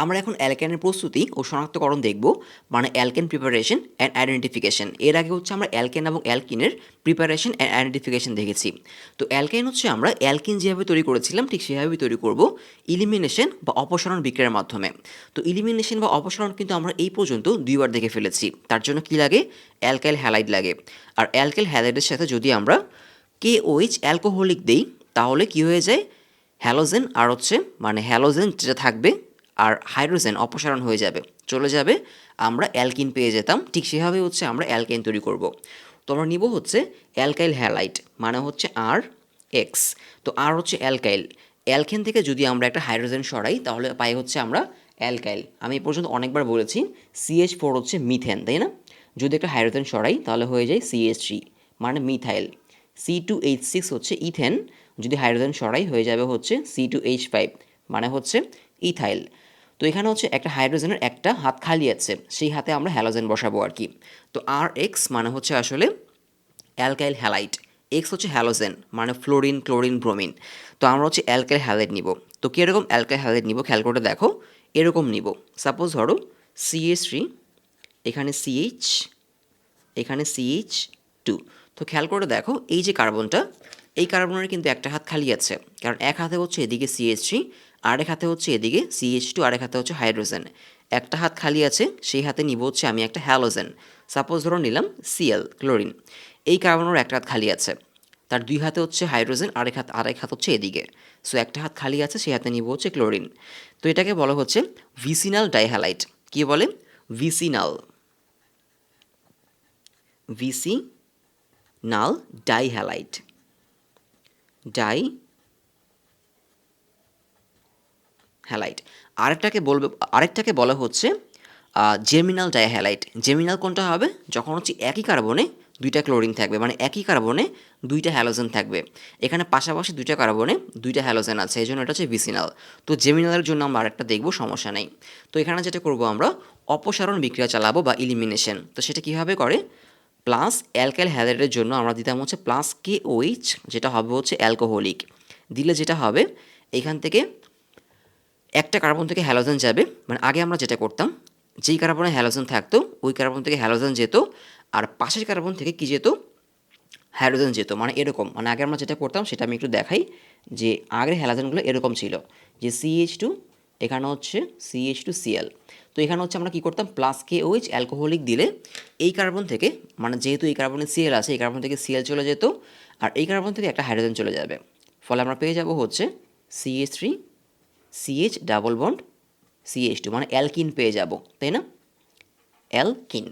আমরা এখন অ্যালকেনের প্রস্তুতি ও শনাক্তকরণ দেখব, মানে অ্যালকেন প্রিপারেশন অ্যান্ড আইডেন্টিফিকেশন। এর আগে হচ্ছে আমরা অ্যালকেন এবং অ্যালকিনের প্রিপারেশন অ্যান্ড আইডেন্টিফিকেশন দেখেছি। তো অ্যালকেন হচ্ছে আমরা অ্যালকিন যেভাবে তৈরি করেছিলাম ঠিক সেভাবেই তৈরি করব, ইলিমিনেশন বা অপসারণ বিক্রিয়ার মাধ্যমে। তো ইলিমিনেশন বা অপসারণ কিন্তু আমরা এই পর্যন্ত দুইবার দেখে ফেলেছি। তার জন্য কি লাগে? অ্যালকাইল হ্যালাইড লাগে। আর অ্যালকাইল হ্যালাইডের সাথে যদি আমরা KOH অ্যালকোহলিক দেই তাহলে কি হয়ে যায়? হ্যালোজেন আর হচ্ছে মানে হ্যালোজেন যেটা থাকবে আর হাইড্রোজেন অপসারণ হয়ে যাবে, চলে যাবে, আমরা অ্যালকিন পেয়ে যেতাম। ঠিক সেভাবে হচ্ছে আমরা অ্যালকেন তৈরি করব। তো আমরা নিব হচ্ছে অ্যালকাইল হ্যালাইড, মানে হচ্ছে RX। তো আর হচ্ছে অ্যালকাইল, অ্যালকেন থেকে যদি আমরা একটা হাইড্রোজেন সরাই তাহলে পাই হচ্ছে আমরা অ্যালকাইল। আমি এ পর্যন্ত অনেকবার বলেছি CH4 হচ্ছে মিথেন, তাই না? যদি একটা হাইড্রোজেন সরাই তাহলে হয়ে যায় CH3, মানে মিথাইল। C2H6 হচ্ছে ইথেন, যদি হাইড্রোজেন সরাই হয়ে যাবে হচ্ছে C2H5, মানে হচ্ছে ইথাইল। তো এখানে হচ্ছে একটা হাইড্রোজেনের একটা হাত খালি আছে, সেই হাতে আমরা হ্যালোজেন বসাবো আর কি। তো RX মানে হচ্ছে আসলে অ্যালকাইল হ্যালাইড, এক্স হচ্ছে হ্যালোজেন মানে ফ্লোরিন, ক্লোরিন, ব্রোমিন। তো আমরা হচ্ছে অ্যালকাইল হ্যালাইড নিব। তো কীরকম অ্যালকাইল হ্যালাইড নিব খেয়াল করে দেখো, এরকম নিব। সাপোজ ধরো CH3, এখানে CH, এখানে CH2। তো খেয়াল করে দেখো এই যে কার্বনটা, এই কার্বনের কিন্তু একটা হাত খালি আছে, কারণ এক হাতে হচ্ছে এদিকে CH3, আরেক হাতে হচ্ছে এদিকে CH2, আরেক হাতে হচ্ছে হাইড্রোজেন। একটা হাত খালি আছে, সেই হাতে নিব হচ্ছে আমি একটা হ্যালোজেন। সাপোজ ধরো নিলাম Cl, ক্লোরিন। এই কার্বনের একটা হাত খালি আছে, তার দুই হাতে হচ্ছে হাইড্রোজেন, আরেক হাত হচ্ছে এদিকে। সো একটা হাত খালি আছে, সেই হাতে নিব হচ্ছে ক্লোরিন। তো এটাকে বলা হচ্ছে ভিসিনাল ডাইহ্যালাইড। কি বলে? Vicinal, vicinal dihalide, dihalide. আরেকটাকে বলা হচ্ছে জেমিনাল ডাইহ্যালাইড। জেমিনাল কোনটা হবে? যখন হচ্ছে একই কার্বনে দুইটা ক্লোরিন থাকবে, মানে একই কার্বনে দুইটা হ্যালোজেন থাকবে। এখানে পাশাপাশি দুইটা কার্বনে দুইটা হ্যালোজেন আছে, এই জন্য এটা হচ্ছে ভিসিনাল। তো জেমিনালের জন্য আমরা আরেকটা দেখবো, সমস্যা নেই। তো এখানে যেটা করব আমরা অপসারণ বিক্রিয়া চালাবো বা ইলিমিনেশন। তো সেটা কীভাবে করে? প্লাস অ্যালকাইল হ্যালাইডের জন্য আমরা দিতাম হচ্ছে প্লাস KOH, যেটা হবে হচ্ছে অ্যালকোহলিক। দিলে যেটা হবে, এখান থেকে একটা কার্বন থেকে হ্যালোজেন যাবে, মানে আগে আমরা যেটা করতাম, যেই কার্বনে হ্যালোজেন থাকতো ওই কার্বন থেকে হ্যালোজেন যেত, আর পাশের কার্বন থেকে কী যেত? হাইড্রোজেন যেত। মানে এরকম, মানে আগে আমরা যেটা করতাম সেটা আমি একটু দেখাই, যে আগের হ্যালোজেনগুলো এরকম ছিল, যে CH2, এখানে হচ্ছে CH2Cl। তো এখানে হচ্ছে আমরা কী করতাম? প্লাস KOH অ্যালকোহলিক দিলে এই কার্বন থেকে, মানে যেহেতু এই কার্বনে Cl আছে, এই কার্বন থেকে Cl চলে যেত, আর এই কার্বন থেকে একটা হাইড্রোজেন চলে যাবে। ফলে আমরা পেয়ে যাব হচ্ছে CH3, CH double bond CH2, মানে অ্যালকিন পেয়ে যাব, তাই না? অ্যালকিন,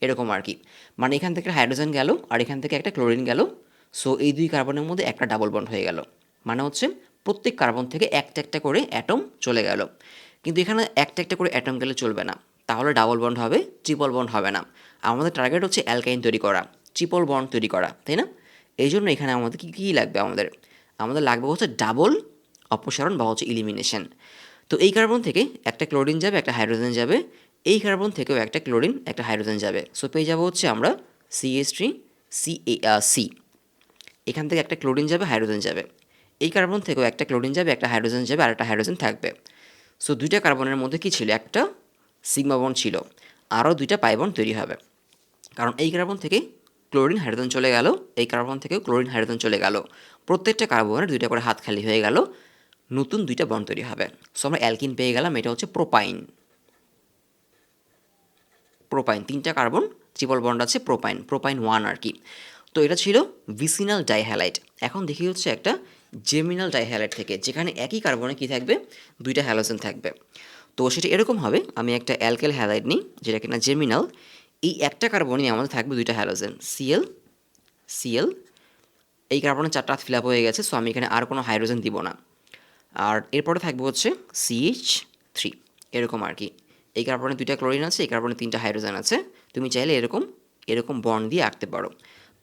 এরকম আর কি। মানে এখান থেকে হাইড্রোজেন গেল আর এখান থেকে একটা ক্লোরিন গেল। সো এই দুই কার্বনের মধ্যে একটা ডাবল বন্ড হয়ে গেল, মানে হচ্ছে প্রত্যেক কার্বন থেকে একটা একটা করে অ্যাটম চলে গেল। কিন্তু এখানে একটা একটা করে অ্যাটম গেলে চলবে না, তাহলে ডাবল বন্ড হবে, ট্রিপল বন্ড হবে না। আমাদের টার্গেট হচ্ছে অ্যালকাইন তৈরি করা, ট্রিপল বন্ড তৈরি করা, তাই না? এই জন্য এখানে আমাদের কী লাগবে? আমাদের লাগবে হচ্ছে ডাবল অপসারণ বা হচ্ছে ইলিমিনেশন। তো এই কার্বন থেকে একটা ক্লোরিন যাবে, একটা হাইড্রোজেন যাবে, এই কার্বন থেকেও একটা ক্লোরিন, একটা হাইড্রোজেন যাবে। সো পেয়ে যাবো হচ্ছে আমরা CH3, এখান থেকে একটা ক্লোরিন যাবে, হাইড্রোজেন যাবে, এই কার্বন থেকেও একটা ক্লোরিন যাবে, একটা হাইড্রোজেন যাবে, আর একটা হাইড্রোজেন থাকবে। সো দুইটা কার্বনের মধ্যে কী ছিল? একটা সিগমা বন্ড ছিল, আরও দুইটা পাই বন্ড তৈরি হবে, কারণ এই কার্বন থেকে ক্লোরিন হাইড্রোজেন চলে গেল, এই কার্বন থেকেও ক্লোরিন হাইড্রোজেন চলে গেল, প্রত্যেকটা কার্বনের দুইটা করে হাত খালি হয়ে গেল, নতুন দুইটা বন্ড তৈরি হবে। সো আমরা অ্যালকিন পেয়ে গেলাম, এটা হচ্ছে প্রোপাইন। তিনটা কার্বন, ট্রিপল বন্ড আছে, প্রোপাইন 1 আর কি। তো এটা ছিল ভিসিনাল ডাইহ্যালাইড। এখন দেখি হচ্ছে একটা জেমিনাল ডাইহ্যালাইড থেকে, যেখানে একই কার্বনে কি থাকবে? দুইটা হ্যালোজেন থাকবে। তো সেটা এরকম হবে, আমি একটা অ্যালকাইল হ্যালাইড নিই যেটা কিনা জেমিনাল। এই একটা কার্বনই আমাদের থাকবে দুইটা হ্যালোজেন, Cl, এই কার্বনের চারটা ফিল আপ হয়ে গেছে, সো আমি এখানে আর কোনো হাইড্রোজেন দিব না। আর এরপরে থাকবে হচ্ছে CH3, এরকম আর কি। এই কার্বনে দুইটা ক্লোরিন আছে, এই কার্বনে তিনটা হাইড্রোজেন আছে। তুমি চাইলে এরকম এরকম বন্ড দিয়ে আঁকতে পারো।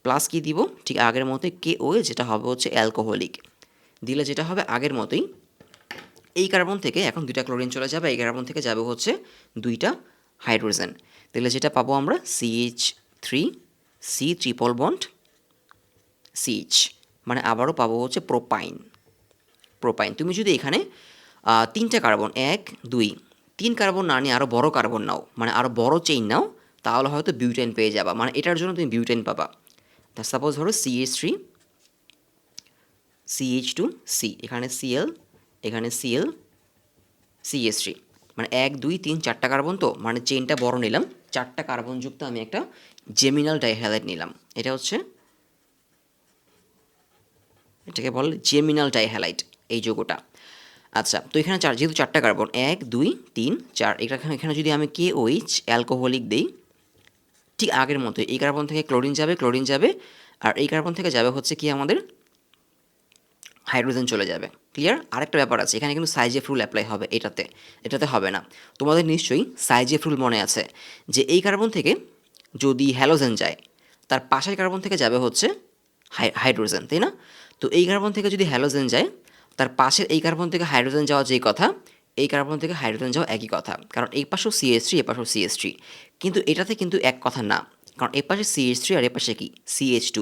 প্লাস কি দিব? ঠিক আগের মতোই KOH, যেটা হবে হচ্ছে অ্যালকোহলিক। দিলে যেটা হবে আগের মতোই, এই কার্বন থেকে এখন দুইটা ক্লোরিন চলে যাবে, এই কার্বন থেকে যাবে হচ্ছে দুইটা হাইড্রোজেন। দিলে যেটা পাবো আমরা CH3, C triple bond CH, মানে আবারও পাবো হচ্ছে প্রোপাইন। তুমি যদি এখানে তিনটা কার্বন, 1, 2, 3 কার্বন না নিয়ে আরও বড় কার্বন নাও, মানে আরও বড় চেইন নাও, তাহলে হয়তো বিউটেন পেয়ে যাবা, মানে এটার জন্য তুমি বিউটেন পাবা। তা সাপোজ ধরো CH3 CH2 C, এখানে Cl, এখানে Cl CH3, মানে 1 2 3 4টা কার্বন, তো মানে চেইনটা বড় নিলাম, 4টা কার্বন যুক্ত আমি একটা জেমিনাল ডাইহ্যালাইড নিলাম। এটা হচ্ছে, এটাকে বলে জেমিনাল ডাইহ্যালাইড এই যৌগটা। আচ্ছা, তো এখানে যেহেতু 4টা কার্বন 1 2 3 4, এখানে যদি আমি KOH অ্যালকোহলিক দিই, ঠিক আগের মতো এই কার্বন থেকে ক্লোরিন যাবে, আর এই কার্বন থেকে যাবে হচ্ছে কি আমাদের হাইড্রোজেন চলে যাবে। ক্লিয়ার? আরেকটা ব্যাপার আছে, এখানে কিন্তু সাইজেফ রুল অ্যাপ্লাই হবে, এটাতে হবে না। তোমাদের নিশ্চয়ই সাইজেফ রুল মনে আছে যে এই কার্বন থেকে যদি হ্যালোজেন যায়, তার পাশের কার্বন থেকে যাবে হচ্ছে হাইড্রোজেন, তাই না? তো এই কার্বন থেকে যদি হ্যালোজেন যায়, তার পাশের এই কার্বন থেকে হাইড্রোজেন যাওয়া যেই কথা, এই কার্বন থেকে হাইড্রোজেন যাওয়া একই কথা, কারণ এই পাশেও CH3 এ পাশেও CH3, কিন্তু এটাতে কিন্তু এক কথা না, কারণ এ পাশে CH3 আর এ পাশে কি CH2।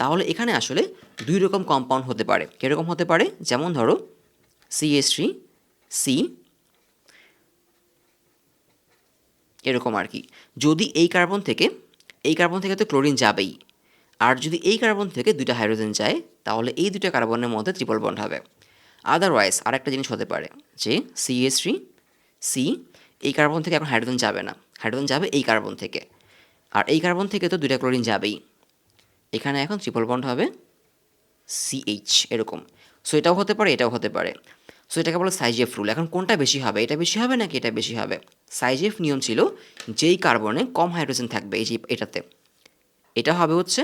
তাহলে এখানে আসলে দুই রকম কম্পাউন্ড হতে পারে। কীরকম হতে পারে? যেমন ধরো CH3 C, এরকম আর কি। যদি এই কার্বন থেকে তো ক্লোরিন যাবেই, আর যদি এই কার্বন থেকে দুইটা হাইড্রোজেন যায়, তাহলে এই দুইটা কার্বনের মধ্যে ট্রিপল বন্ড হবে। আদারওয়াইজ আরেকটা জিনিস হতে পারে যে CH3 C, এই কার্বন থেকে এখন হাইড্রোজেন যাবে না, হাইড্রোজেন যাবে এই কার্বন থেকে, আর এই কার্বন থেকে তো দুইটা ক্লোরিন যাবেই, এখানে এখন ট্রিপল বন্ড হবে CH, এরকম। সো এটাও হতে পারে, এটাও হতে পারে। সো এটাকে বলে সাইজেফ রুল। এখন কোনটা বেশি হবে, এটা বেশি হবে নাকি এটা বেশি হবে? সাইজেফ নিয়ম ছিল যেই কার্বনে কম হাইড্রোজেন থাকবে, এই যে এটাতে, এটা হবে হচ্ছে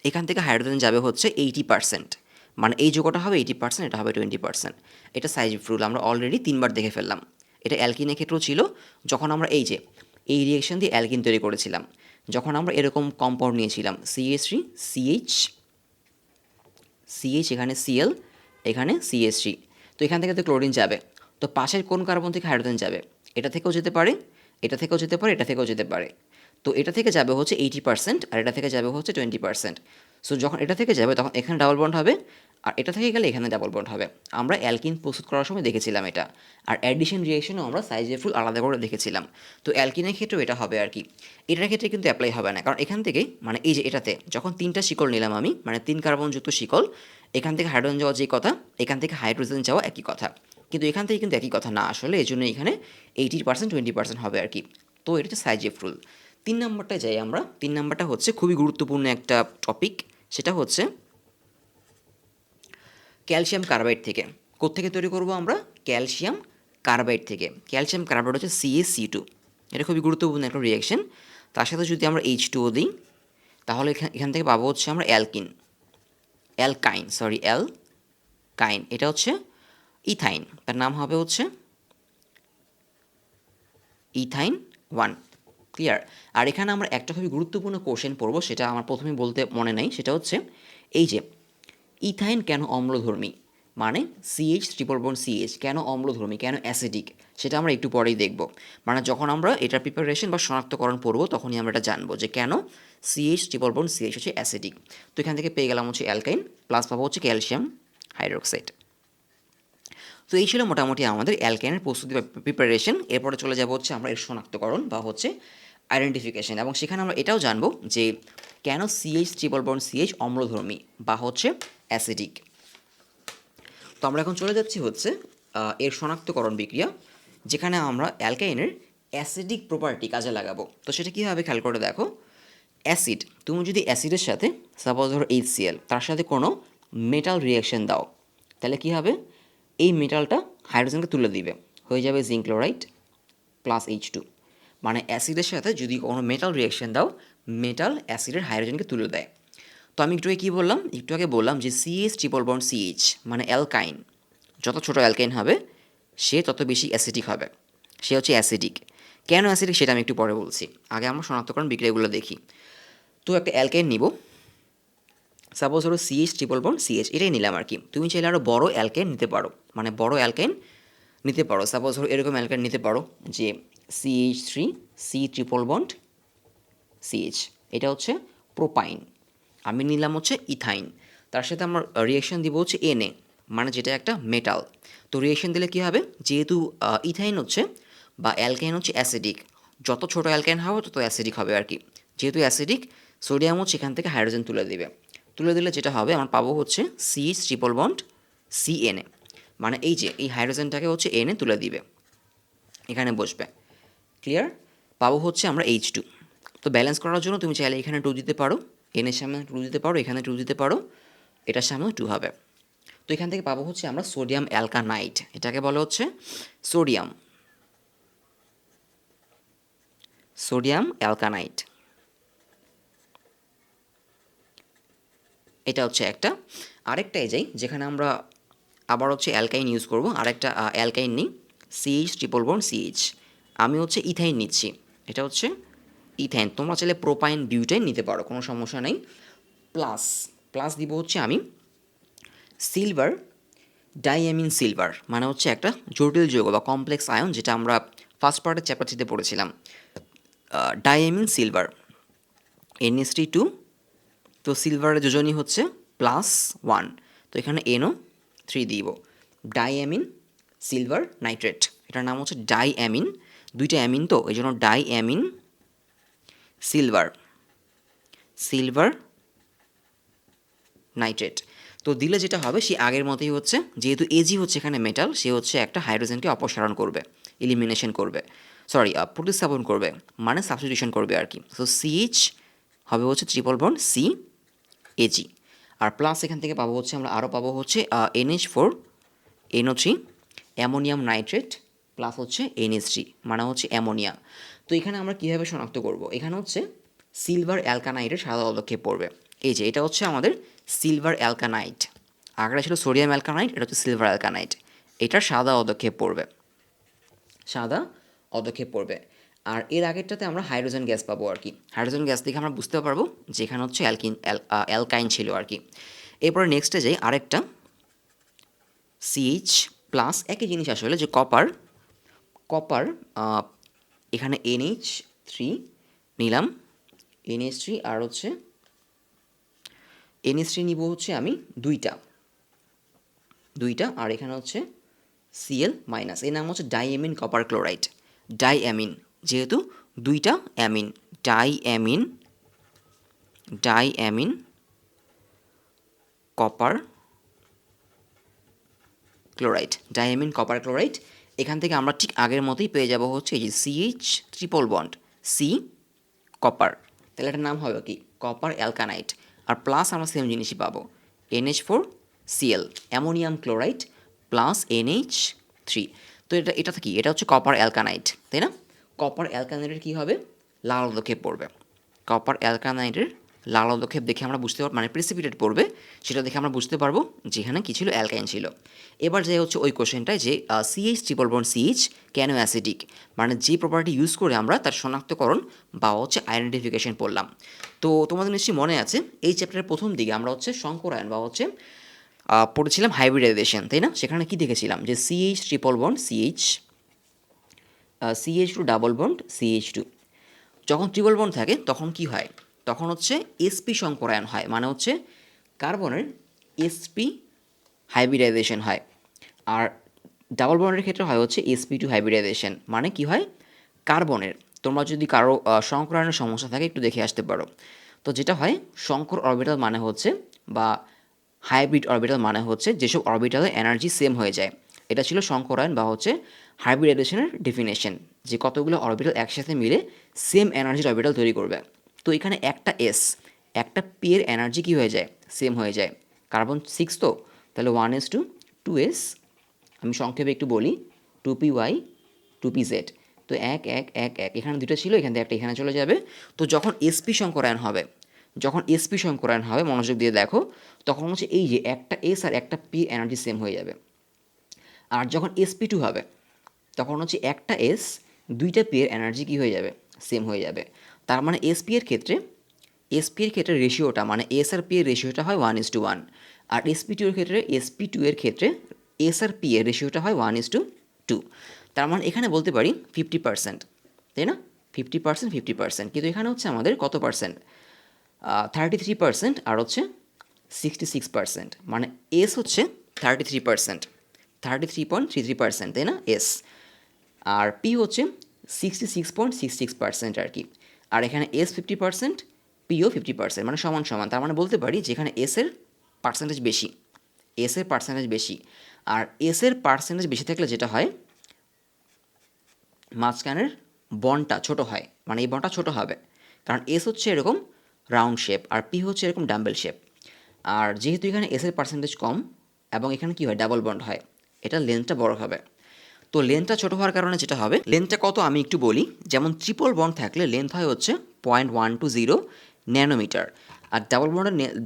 এখান থেকে হাইড্রোজেন যাবে হচ্ছে 80%, মানে এই যৌগটা হবে 80%, এটা হবে 20%। এটা সাইজেফ রুল আমরা অলরেডি 3বার দেখে ফেললাম। এটা অ্যালকিনের ক্ষেত্রেও ছিল, যখন আমরা এই রিয়েকশন দিয়ে অ্যালকিন তৈরি করেছিলাম, যখন আমরা এরকম কম্পাউন্ড নিয়েছিলাম CH3 CH, এখানে Cl, এখানে CH3, তো এখান থেকে তো ক্লোরিন যাবে, তো পাশের কোন কার্বন থেকে হাইড্রোজেন যাবে? এটা থেকেও যেতে পারে, এটা থেকেও যেতে পারে, এটা থেকেও যেতে পারে। তো এটা থেকে যাবে হচ্ছে 80%, আর এটা থেকে যাবে হচ্ছে 20%। সো যখন এটা থেকে যাবে তখন এখানে ডাবল বন্ড হবে, আর এটা থেকে গেলে এখানে ডাবল বন্ড হবে। আমরা অ্যালকিন প্রস্তুত করার সময় দেখেছিলাম এটা, আর অ্যাডিশন রিয়েকশনও আমরা সাইজেফ রুল আলাদা করে দেখেছিলাম। তো অ্যালকিনের ক্ষেত্রেও এটা হবে আর কি। এটার ক্ষেত্রে কিন্তু অ্যাপ্লাই হবে না, কারণ এখান থেকে মানে এই যে এটাতে যখন 3টা শিকল নিলাম আমি, মানে 3 কার্বনযুক্ত শিকল, এখান থেকে হাইড্রোজেন যাওয়া যেই কথা, এখান থেকে হাইড্রোজেন যাওয়া একই কথা, কিন্তু এখান থেকে কিন্তু একই কথা না আসলে, এই জন্য এখানে 80% 20% হবে আর কি। তো এটা হচ্ছে সাইজেফ রুল। 3 নম্বরটা যাই আমরা। 3 নম্বরটা হচ্ছে খুবই গুরুত্বপূর্ণ একটা টপিক, সেটা হচ্ছে ক্যালসিয়াম কার্বাইড থেকে। কোত্থেকে তৈরি করব আমরা? ক্যালসিয়াম কার্বাইড থেকে। ক্যালসিয়াম কার্বাইড হচ্ছে CaC2, এটা খুবই গুরুত্বপূর্ণ একটা রিয়াকশন। তার সাথে যদি আমরা H2O দিই, তাহলে এখান থেকে পাবো হচ্ছে আমরা অ্যালকাইন, এটা হচ্ছে ইথাইন, তার নাম হবে হচ্ছে ইথাইন 1। ক্লিয়ার? আর এখানে আমরা একটা খুবই গুরুত্বপূর্ণ কোশ্চেন পড়বো, সেটা আমার প্রথমে বলতে মনে নাই, সেটা হচ্ছে এই যে ইথাইন কেন অম্লধর্মী, মানে CH ট্রিপল বন্ড CH কেন অম্লধর্মী, কেন অ্যাসিডিক, সেটা আমরা একটু পরেই দেখব। মানে যখন আমরা এটার প্রিপারেশন বা শনাক্তকরণ পড়বো, তখনই আমরা এটা জানবো যে কেন CH ট্রিপল বন্ড CH হচ্ছে অ্যাসিডিক। তো এখান থেকে পেয়ে গেলাম হচ্ছে অ্যালকাইন, প্লাস পাবো হচ্ছে ক্যালসিয়াম হাইড্রোক্সাইড। তো এই ছিল মোটামুটি আমাদের অ্যালকাইনের প্রস্তুতি বা প্রিপারেশন। এরপরে চলে যাব হচ্ছে আমরা এর শনাক্তকরণ বা হচ্ছে আইডেন্টিফিকেশন, এবং সেখানে আমরা এটাও জানবো যে কেন CH ট্রিপল বন্ড CH অম্লধর্মী বা হচ্ছে অ্যাসিডিক। তো আমরা এখন চলে যাচ্ছি হচ্ছে এর শনাক্তকরণ বিক্রিয়া, যেখানে আমরা অ্যালকাইনের অ্যাসিডিক প্রপার্টি কাজে লাগাবো। তো সেটা কীভাবে খেয়াল করে দেখো। অ্যাসিড, তুমি যদি অ্যাসিডের সাথে সাপোজ ধরো HCl, তার সাথে কোনো মেটাল রিয়াকশন দাও, তাহলে কী হবে? এই মেটালটা হাইড্রোজেনকে তুলে দিবে, হয়ে যাবে জিঙ্ক ক্লোরাইড প্লাস H2। মানে অ্যাসিডের সাথে যদি কোনো মেটাল রিয়াকশন দাও, মেটাল অ্যাসিডের হাইড্রোজেনকে তুলে দেয়। তো আমি একটু আগে কী বললাম? একটু আগে বললাম যে CH ট্রিপল বন্ড CH মানে অ্যালকাইন, যত ছোটো অ্যালকাইন হবে সে তত বেশি অ্যাসিডিক হবে, সে হচ্ছে অ্যাসিডিক। কেন অ্যাসিডিক সেটা আমি একটু পরে বলছি, আগে আমরা শনাক্তকরণ বিক্রিয়াগুলো দেখি। তো একটা অ্যালকাইন নিব, সাপোজ ধরো CH ট্রিপল বন্ড CH, এটাই নিলাম আর কি। তুমি চাইলে আরও বড় অ্যালকাইন নিতে পারো, মানে বড় অ্যালকাইন নিতে পারো, সাপোজ ধরো এরকম অ্যালকাইন নিতে পারো যে CH3C ট্রিপল বন্ড CH, এটা হচ্ছে প্রোপাইন। আমি নিলাম হচ্ছে ইথাইন, তার সাথে আমার রিয়েকশন দিব হচ্ছে Na, মানে যেটা একটা মেটাল। তো রিয়েকশন দিলে কী হবে? যেহেতু ইথাইন হচ্ছে বা অ্যালকাইন হচ্ছে অ্যাসিডিক, যত ছোট অ্যালকাইন হবে তত অ্যাসিডিক হবে আর কি। যেহেতু অ্যাসিডিক, সোডিয়াম হচ্ছে এখান থেকে হাইড্রোজেন তুলে দিবে, তুলে দিলে যেটা হবে আমরা পাবো হচ্ছে সিএইচ ট্রিপল বন্ড সিএনএ, মানে এই যে এই হাইড্রোজেনটাকে হচ্ছে এনে তুলে দিবে, এখানে বসবে। ক্লিয়ার? পাবো হচ্ছে আমরা H2। তো ব্যালেন্স করার জন্য তুমি চাইলে এখানে 2 দিতে পারো, এনের সামনে 2 দিতে পারো, এখানে 2 দিতে পারো, এটার সামনেও 2 হবে। তো এখান থেকে পাবো হচ্ছে আমরা সোডিয়াম অ্যালকানাইট, এটাকে বলা হচ্ছে সোডিয়াম অ্যালকানাইট। এটা হচ্ছে একটা। আরেকটা যাই যেখানে আমরা আবার হচ্ছে অ্যালকাইন ইউজ করব, আরেকটা অ্যালকাইন নিই, সিএইচ ট্রিপল বন্ড সিএইচ। আমি হচ্ছে ইথাইন নিচ্ছি, এটা হচ্ছে ইথাইন, তোমরা চাইলে প্রোপাইন বিউটাইন নিতে পারো, কোনো সমস্যা নেই। প্লাস প্লাস দিব হচ্ছে আমি সিলভার ডাইঅ্যামিন সিলভার, মানে হচ্ছে একটা জটিল যৌগ বা কমপ্লেক্স আয়ন, যেটা আমরা ফার্স্ট পার্টের চ্যাপ্টার 3-তে পড়েছিলাম। ডাইঅ্যামিন সিলভার NH3 তো সিলভারের যোজনী হচ্ছে +1, তো এখানে NO3 দিব। ডাইঅ্যামিন সিলভার নাইট্রেট, এটার নাম হচ্ছে ডাইঅ্যামিন, দুইটা অ্যামিন তো এই জন্য ডাইঅ্যামিন সিলভার নাইট্রেট। তো দিলে যেটা হবে সে আগের মতোই হচ্ছে, যেহেতু এজি হচ্ছে এখানে মেটাল, সে হচ্ছে একটা হাইড্রোজেনকে অপসারণ করবে, এলিমিনেশন করবে, প্রতিস্থাপন করবে, মানে সাবস্টিটিউশন করবে আর কি। সো সিএইচ হবে হচ্ছে ট্রিপল বন্ড সি এজি, আর প্লাস এখান থেকে পাবো হচ্ছে আমরা আরও পাবো হচ্ছে NH4 NO3 ammonium nitrate plus হচ্ছে NH3, মানে হচ্ছে অ্যামোনিয়া। তো এখানে আমরা কীভাবে শনাক্ত করব, এখানে হচ্ছে সিলভার অ্যালকানাইটের সাদা পদক্ষেপ পড়বে। এই যে এটা হচ্ছে আমাদের সিলভার অ্যালকানাইট, আগেটা ছিল সোডিয়াম অ্যালকানাইট, এটা হচ্ছে সিলভার অ্যালকানাইট, এটার সাদা পদক্ষেপ পড়বে। আর এর আগেরটাতে আমরা হাইড্রোজেন গ্যাস পাবো আর কি। হাইড্রোজেন গ্যাস দেখে আমরা বুঝতে পারবো যে এখানে হচ্ছে অ্যালকাইন ছিল আর কি। এরপরে নেক্সটে যাই, আরেকটা সিএইচ প্লাস, একই জিনিস আসলে, যে কপার এখানে NH3 নিলাম, NH3 আর হচ্ছে NH3 নিব হচ্ছে আমি দুইটা, আর এখানে হচ্ছে Cl মাইনাস, এর নাম হচ্ছে ডাইঅ্যামিন কপার ক্লোরাইড। ডাইঅ্যামিন যেহেতু দুইটা অ্যামিন, ডাইঅ্যামিন কপার ক্লোরাইড। এখান থেকে আমরা ঠিক আগের মতোই পেয়ে যাব হচ্ছে এই যে CH triple bond C copper, তাহলে এটার নাম হবে কি কপার অ্যালকানাইট। আর প্লাস আমরা সেম জিনিসই পাবো, NH4Cl ammonium chloride plus NH3। তো এটা কি, এটা হচ্ছে কপার অ্যালকানাইট, তাই না? কপার অ্যালকানাইটের কী হবে, লাল পদক্ষেপ পড়বে। কপার অ্যালকানাইটের লাল পদক্ষেপ দেখে আমরা বুঝতে পারবো, মানে প্রেসিপিটেট পড়বে, সেটা দেখে আমরা বুঝতে পারবো যেখানে কী ছিল, অ্যালকাইন ছিল। এবার যাই হচ্ছে ওই কোশ্চেনটায় যে সিএইচ ট্রিপল বন্ড সিএইচ কেন অ্যাসিডিক, মানে যে প্রপার্টি ইউজ করে আমরা তার শনাক্তকরণ বা হচ্ছে আইডেন্টিফিকেশন পড়লাম। তো তোমাদের নিশ্চয়ই মনে আছে এই চ্যাপ্টারের প্রথম দিকে আমরা হচ্ছে সংকরায়ন বা হচ্ছে পড়েছিলাম হাইব্রিডাইজেশন, তাই না? সেখানে কি দেখেছিলাম যে CH triple bond CH2 double bond CH2, যখন ট্রিপল বন্ড থাকে তখন কি হয়, তখন হচ্ছে sp সংকরায়ন হয়, মানে হচ্ছে কার্বনের sp হাইব্রিডাইজেশন হয়। আর ডাবল বন্ডের ক্ষেত্রে হয় হচ্ছে sp2 হাইব্রিডাইজেশন, মানে কি হয় কার্বনের, তোমরা যদি কারো সংকরায়নের সমস্যা থাকে একটু দেখে আসতে পারো। তো যেটা হয় সংকর অরবিটাল মানে হচ্ছে বা হাইব্রিড অরবিটাল মানে হচ্ছে যেসব অরবিটালের এনার্জি সেম হয়ে যায়, এটা ছিল সংকরায়ন বা হচ্ছে হাইব্রিডাইজেশনের ডেফিনেশন, যে কতগুলো অরবিটাল একসাথে মিলে সেম এনার্জির অরবিটাল তৈরি করবে। তো এখানে একটা একটা পি এর এনার্জি কী হয়ে যায়, সেম হয়ে যায়। কার্বন 6 তো, তাহলে 1:2s, আমি সংক্ষেপে একটু বলি, 2py 2pz, তো 1 এখানে দুটো ছিল, এখান থেকে একটা এখানে চলে যাবে। তো যখন sp সংকরায়ন হবে মনোযোগ দিয়ে দেখো, তখন হচ্ছে এই যে একটা এস আর একটা পি এনার্জি সেম হয়ে যাবে। আর যখন sp2 হবে তখন হচ্ছে একটা এস দুইটা পি এর এনার্জি কী হয়ে যাবে, সেম হয়ে যাবে। তার মানে sp এর ক্ষেত্রে রেশিওটা, মানে এস আর পি এর রেশিওটা হয় 1:1, আর sp2 এর ক্ষেত্রে এস আর পি এর রেশিওটা হয় 1:2। তার মানে এখানে বলতে পারি 50%, তাই না? 50%, কিন্তু এখানে হচ্ছে আমাদের কত পার্সেন্ট, 33%, আর হচ্ছে 66%, মানে এস হচ্ছে 33%, 33.33%, তাই না? এস আর পি হচ্ছে 66.66% আর কি। আর এখানে এস 50%, পিও 50%, মানে সমান সমান। তার মানে বলতে পারি যেখানে এসের পার্সেন্টেজ বেশি, এসের পার্সেন্টেজ বেশি। আর এসের পার্সেন্টেজ বেশি থাকলে যেটা হয়, মাঝখানের বনটা ছোট হয়, মানে এই বনটা ছোট হবে, কারণ এস হচ্ছে এরকম রাউন্ড শেপ আর পি হচ্ছে এরকম ডাম্বেল শেপ। আর যেহেতু এখানে এসের পার্সেন্টেজ কম এবং এখানে কী হয়, ডাবল বন্ড হয়, এটা লেন্থটা বড় হবে। তো লেন্থটা ছোটো হওয়ার কারণে যেটা হবে, লেন্থটা কত আমি একটু বলি। যেমন ট্রিপল বন্ড থাকলে লেন্থ হয় হচ্ছে 0.120 ন্যানোমিটার, আর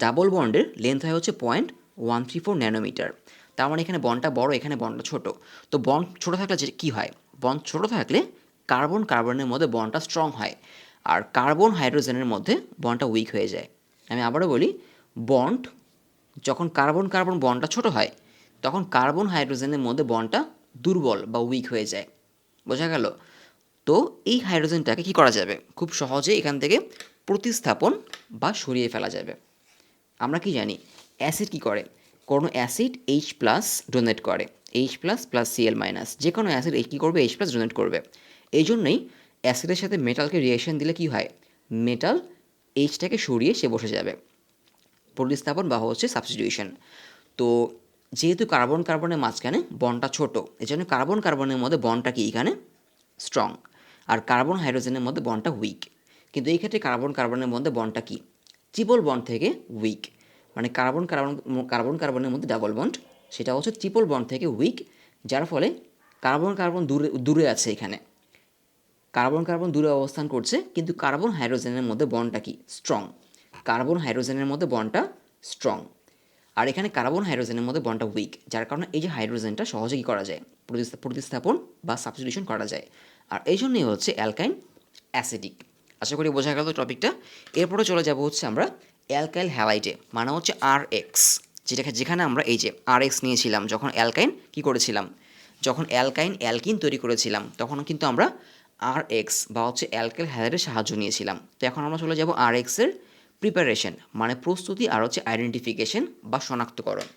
ডাবল বন্ডের লেন্থ হয় হচ্ছে 0.134 ন্যানোমিটার। তার মানে এখানে বন্ডটা বড়, এখানে বন্ডটা ছোট। তো বন্ড ছোটো থাকলে যে কী হয়, বন্ড ছোটো থাকলে কার্বনের মধ্যে বন্ডটা স্ট্রং হয়, আর কার্বন হাইড্রোজেনের মধ্যে বন্ডটা উইক হয়ে যায়। আমি আবারও বলি, বন্ড যখন কার্বন বন্ডটা ছোট হয়, তখন কার্বন হাইড্রোজেনের মধ্যে বন্ডটা দুর্বল বা উইক হয়ে যায়। বোঝা গেল? তো এই হাইড্রোজেনটাকে কী করা যাবে, খুব সহজে এখান থেকে প্রতিস্থাপন বা সরিয়ে ফেলা যাবে। আমরা কি জানি, অ্যাসিড কী করে, কোনো অ্যাসিড H+ ডোনেট করে, H++Cl-, যে কোনো অ্যাসিড কী করবে, H+ ডোনেট করবে। এই জন্যই অ্যাসিডের সাথে মেটালকে রিয়েকশন দিলে কি হয়, মেটাল Hটাকে সরিয়ে সে বসে যাবে, প্রতিস্থাপন বা হচ্ছে সাবস্টিটিউশন। তো যেহেতু কার্বনের মাঝখানে বন্ডটা ছোট, এই জন্য কার্বনের মধ্যে বন্ডটা কি এখানে স্ট্রং, আর কার্বন হাইড্রোজেনের মধ্যে বন্ডটা উইক। কিন্তু এই ক্ষেত্রে কার্বনের মধ্যে বন্ডটা কি, ট্রিপল বন্ড থেকে উইক, মানে কার্বনের মধ্যে ডাবল বন্ড, সেটা হচ্ছে ট্রিপল বন্ড থেকে উইক, যার ফলে কার্বন দূরে দূরে আছে, এখানে কার্বন দূরে অবস্থান করছে, কিন্তু কার্বন হাইড্রোজেনের মধ্যে বন্ডটা কি স্ট্রং, কার্বন হাইড্রোজেনের মধ্যে বন্ডটা স্ট্রং। আর এখানে কার্বন হাইড্রোজেনের মধ্যে বন্ডটা উইক, যার কারণে এই যে হাইড্রোজেনটা সহজে কী করা যায়, প্রতিস্থাপন বা সাবস্টিটিউশন করা যায়। আর এই জন্যই হচ্ছে অ্যালকাইন অ্যাসিডিক। আশা করি বোঝা গেল টপিকটা। এরপরে চলে যাব হচ্ছে আমরা অ্যালকাইল হ্যালাইডে, মানে হচ্ছে RX, যেখানে আমরা এই যে RX নিয়েছিলাম যখন অ্যালকাইন কী করেছিলাম, যখন অ্যালকিন তৈরি করেছিলাম, তখন কিন্তু আমরা RX বা হচ্ছে অ্যালকাইল হ্যালাইডের সাহায্য নিয়েছিলাম। তো এখন আমরা চলে যাব RX এর প্রিপারেশন, মানে প্রস্তুতি আর হচ্ছে আইডেন্টিফিকেশন বা শনাক্তকরণ।